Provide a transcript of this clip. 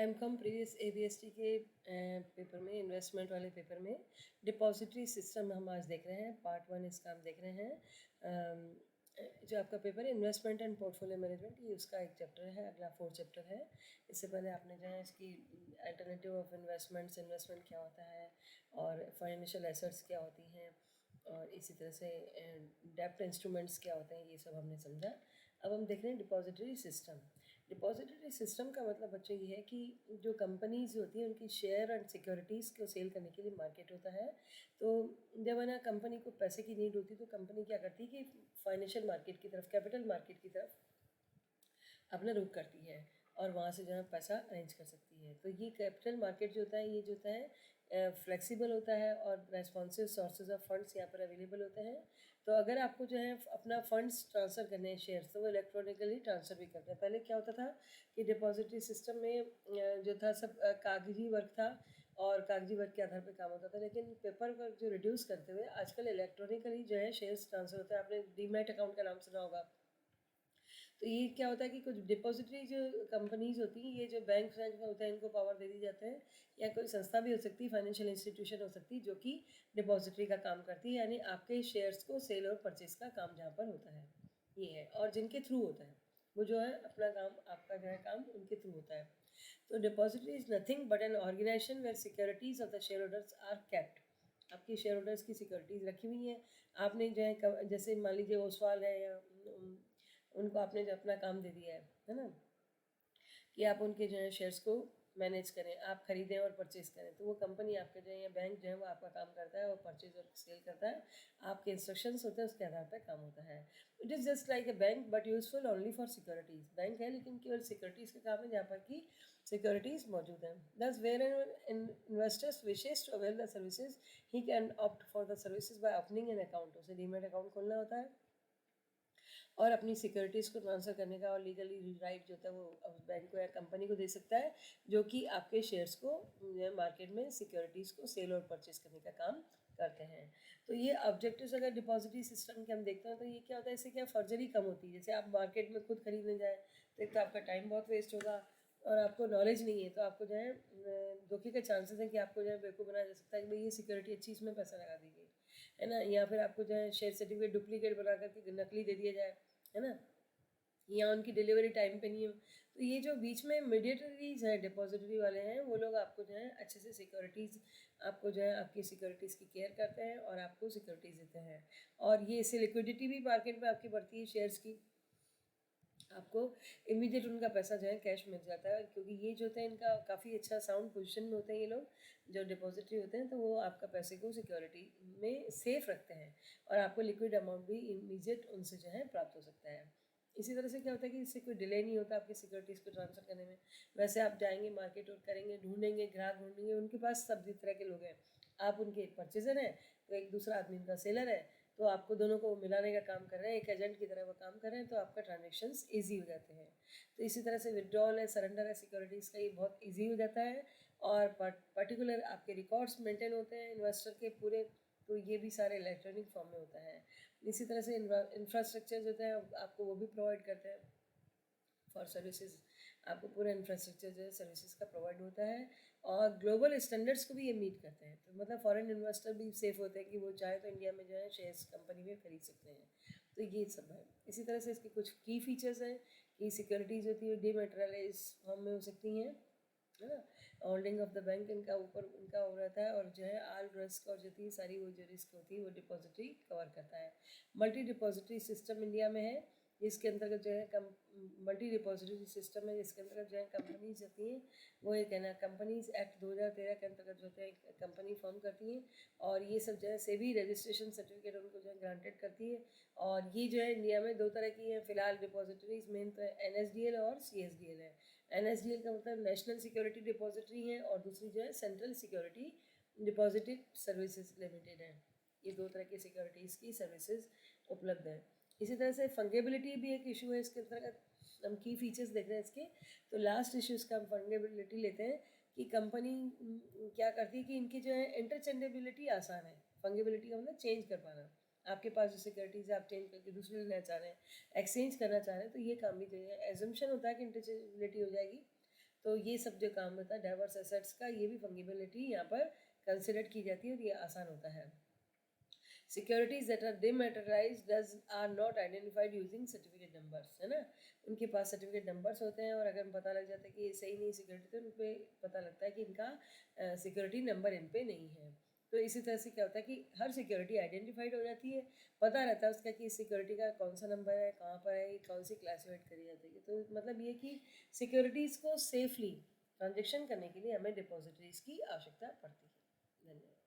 MCom previous एबीएसटी के paper में, investment वाले पेपर में डिपॉजिटरी सिस्टम हम आज देख रहे हैं। पार्ट 1 इसका हम देख रहे हैं। जो आपका पेपर है इन्वेस्टमेंट एंड पोर्टफोलियो मैनेजमेंट, ये उसका एक चैप्टर है, अगला 4 चैप्टर है। इससे पहले आपने जो है इसकी अल्टरनेटिव ऑफ इन्वेस्टमेंट्स, इन्वेस्टमेंट क्या होता है और फाइनेंशियल एसेट्स क्या होती हैं, और इसी तरह से डेप्ट इंस्ट्रूमेंट्स क्या होते हैं, ये सब हमने समझा। अब हम देख रहे हैं डिपॉजिटरी सिस्टम। डिपॉजिटरी सिस्टम का मतलब बच्चों ये है कि जो कंपनीज होती हैं उनकी शेयर एंड सिक्योरिटीज़ को सेल करने के लिए मार्केट होता है। तो जब है ना कंपनी को पैसे की नीड होती है तो कंपनी क्या करती है कि फाइनेंशियल मार्केट की तरफ, कैपिटल मार्केट की तरफ अपना रुख करती है और वहाँ से जो है पैसा अरेंज कर सकती है। तो ये कैपिटल मार्केट जो होता है, ये जो होता है फ्लेक्सिबल होता है और रेस्पॉन्सिव सोर्सेज ऑफ फंड्स यहाँ पर अवेलेबल होते हैं। तो अगर आपको जो है अपना फंड्स ट्रांसफ़र करने हैं, शेयर्स, तो वो इलेक्ट्रॉनिकली ट्रांसफ़र भी करते हैं। पहले क्या होता था कि डिपॉजिटरी सिस्टम में जो था सब कागजी वर्क था और कागजी वर्क के आधार पर काम होता था, लेकिन पेपर वर्क जो रिड्यूस करते हुए आजकल इलेक्ट्रॉनिकली जो है शेयर्स ट्रांसफ़र होता है। आपने डीमैट अकाउंट का नाम सुना होगा। तो ये क्या होता है कि कुछ डिपॉजिटरी जो कंपनीज होती हैं, ये जो बैंक में होते हैं, इनको पावर दे दी जाते हैं, या कोई संस्था भी हो सकती है, फाइनेंशियल इंस्टीट्यूशन हो सकती है, जो कि डिपॉजिटरी का काम करती है, यानी आपके शेयर्स को सेल और परचेज का काम जहाँ पर होता है ये है, और जिनके थ्रू होता है वो जो है अपना काम, आपका जो है काम उनके थ्रू होता है। तो depository is nothing but an organisation where securities of the share holders are kept. आपकी शेयर होल्डर्स की सिक्योरिटीज़ रखी हुई हैं। आपने जो है जैसे मान लीजिए ओसवाल है या उनको आपने जो अपना काम दे दिया है ना, कि आप उनके जो है शेयर्स को मैनेज करें, आप खरीदें और परचेज करें। तो वो कंपनी आपके जो है या बैंक जो है वो आपका काम करता है और परचेज और सेल करता है। आपके इंस्ट्रक्शंस होते हैं, उसके आधार पर काम होता है। It is just like a bank but useful only for securities. Bank है लेकिन केवल सिक्योरिटीज़ का काम है, जहाँ पर कि सिक्योरिटीज़ मौजूद हैं। Thus where investors wishes to avail the services he can opt for the services by opening an account. उसे डीमेट अकाउंट खोलना होता है और अपनी सिक्योरिटीज़ को ट्रांसफ़र करने का और लीगली राइट जो होता है वो बैंक को या कंपनी को दे सकता है, जो कि आपके शेयर्स को मार्केट में सिक्योरिटीज़ को सेल और परचेज करने का काम करते हैं। तो ये ऑब्जेक्टिव्स अगर डिपॉजिटरी सिस्टम के हम देखते हैं तो ये क्या होता है, इससे क्या फर्जरी कम होती है। जैसे आप मार्केट में खुद खरीदने जाए तो एक तो आपका टाइम बहुत वेस्ट होगा, और आपको नॉलेज नहीं है तो आपको जो है धोखे के चांसेस हैं कि आपको जो है बेवकूफ़ बनाया जा सकता है कि भाई ये सिक्योरिटी अच्छी, इसमें पैसा लगा दी गई है ना, या फिर आपको जो है शेयर सर्टिफिकेट डुप्लीकेट बना करके नकली दे दिया जाए, है ना, या उनकी डिलीवरी टाइम पे नहीं हो। तो ये जो बीच में मीडिएटरीज हैं, डिपॉजिटरी वाले हैं, वो लोग आपको जो है अच्छे से सिक्योरिटीज़, आपको जो है आपकी सिक्योरिटीज़ की केयर करते हैं और आपको सिक्योरिटीज़ देते हैं। और ये इससे लिक्विडिटी भी मार्केट में आपकी बढ़ती है शेयर्स की, आपको इमीडिएट उनका पैसा जो है कैश मिल जाता है, क्योंकि ये जो होते हैं इनका काफ़ी अच्छा साउंड पोजीशन में होते हैं ये लोग जो डिपॉजिटरी होते हैं। तो वो आपका पैसे को सिक्योरिटी में सेफ रखते हैं और आपको लिक्विड अमाउंट भी इमीडिएट उनसे जो है प्राप्त हो सकता है। इसी तरह से क्या होता है कि इससे कोई डिले नहीं होता आपकी सिक्योरिटीज़ को ट्रांसफ़र करने में। वैसे आप जाएंगे मार्केट और करेंगे, ढूंढेंगे, ग्राहक ढूंढेंगे, उनके पास सब तरह के लोग हैं। आप उनके एक परचेजर हैं तो एक दूसरा आदमी उनका सेलर है, तो आपको दोनों को मिलाने का काम कर रहे हैं, एक एजेंट की तरह वो काम कर रहे हैं, तो आपका ट्रांजेक्शन्स ईजी हो जाते हैं। तो इसी तरह से विड्रॉल है, सरेंडर है, सिक्योरिटीज़ का ये बहुत ईजी हो जाता है और पर्टिकुलर आपके रिकॉर्ड्स मेंटेन होते हैं इन्वेस्टर के पूरे, तो ये भी सारे इलेक्ट्रॉनिक फॉर्म में होता है। इसी तरह से इंफ्रास्ट्रक्चर जो होता है आपको वो भी प्रोवाइड करते हैं फॉर सर्विसेज। आपको पूरा इंफ्रास्ट्रक्चर जो है सर्विसेज का प्रोवाइड होता है और ग्लोबल स्टैंडर्ड्स को भी ये मीट करते हैं। तो मतलब फॉरेन इन्वेस्टर भी सेफ होते हैं कि वो चाहे तो इंडिया में जो है शेयर्स कंपनी में खरीद सकते हैं। तो ये सब है। इसी तरह से इसके कुछ की फीचर्स हैं कि सिक्योरिटीज़ होती है डीमैटेरियलाइज फॉर्म में हो सकती हैं, है ना, होल्डिंग ऑफ द बैंक इनका ऊपर उनका हो रहता है, और जो है आल रिस्क और जो थी सारी वो जो रिस्क होती है वो डिपॉजिटरी कवर करता है। मल्टी डिपॉजिटरी सिस्टम इंडिया में है, इसके अंतर्गत जो है मल्टी डिपॉजिटरी सिस्टम है, जिसके अंतर्गत जो है कंपनीज होती हैं वो एक है ना कंपनीज एक्ट 2013 के अंतर्गत जो होते हैं कंपनी फॉर्म करती हैं, और ये सब जो है सेबी रजिस्ट्रेशन सर्टिफिकेट उनको जो है ग्रांटेड करती है। और ये जो है इंडिया में 2 तरह की है फिलहाल डिपॉजिटरीज, मेन तो NSDL और CSDL है। NSDL का मतलब नेशनल सिक्योरिटी डिपॉजिटरी है और दूसरी जो है central security depository services limited है। ये 2 तरह की सिक्योरिटीज़ की सर्विसेज उपलब्ध है। इसी तरह से फंगेबिलिटी भी एक इशू है इसके अंतर्गत। हम की फीचर्स देख रहे हैं इसके, तो लास्ट इशू इसका हम फंगेबिलिटी लेते हैं कि कंपनी क्या करती है कि इनकी जो है इंटरचेंजेबिलिटी आसान है। फंगेबिलिटी का मतलब चेंज कर पाना, आपके पास जो सिक्योरिटीज़ आप चेंज करके दूसरे लेना चाह रहे हैं, एक्सचेंज करना चाह रहे हैं, तो ये काम भी जो है एजम्पशन होता है कि इंटरचेंजेबिलिटी हो जाएगी, तो ये सब जो काम होता है डाइवर्स एसेट्स का, ये भी फंगिबिलिटी यहाँ पर कंसिडर की जाती है और ये आसान होता है। Securities that are dematerialised are not identified using certificate numbers, है ना, उनके पास सर्टिफिकेट नंबर्स होते हैं और अगर हम पता लग जाता है कि ये सही नहीं सिक्योरिटी, तो उन पर पता लगता है कि इनका सिक्योरिटी नंबर इन पे नहीं है। तो इसी तरह से क्या होता है कि हर सिक्योरिटी आइडेंटिफाइड हो जाती है, पता रहता है उसका कि इस सिक्योरिटी का कौन सा नंबर है, कहाँ पर है, कौन सी क्लासिफाइड करी जाती है। तो मतलब ये कि सिक्योरिटीज़ को सेफली ट्रांजेक्शन करने के लिए हमें डिपॉजिटरीज की आवश्यकता पड़ती है। धन्यवाद।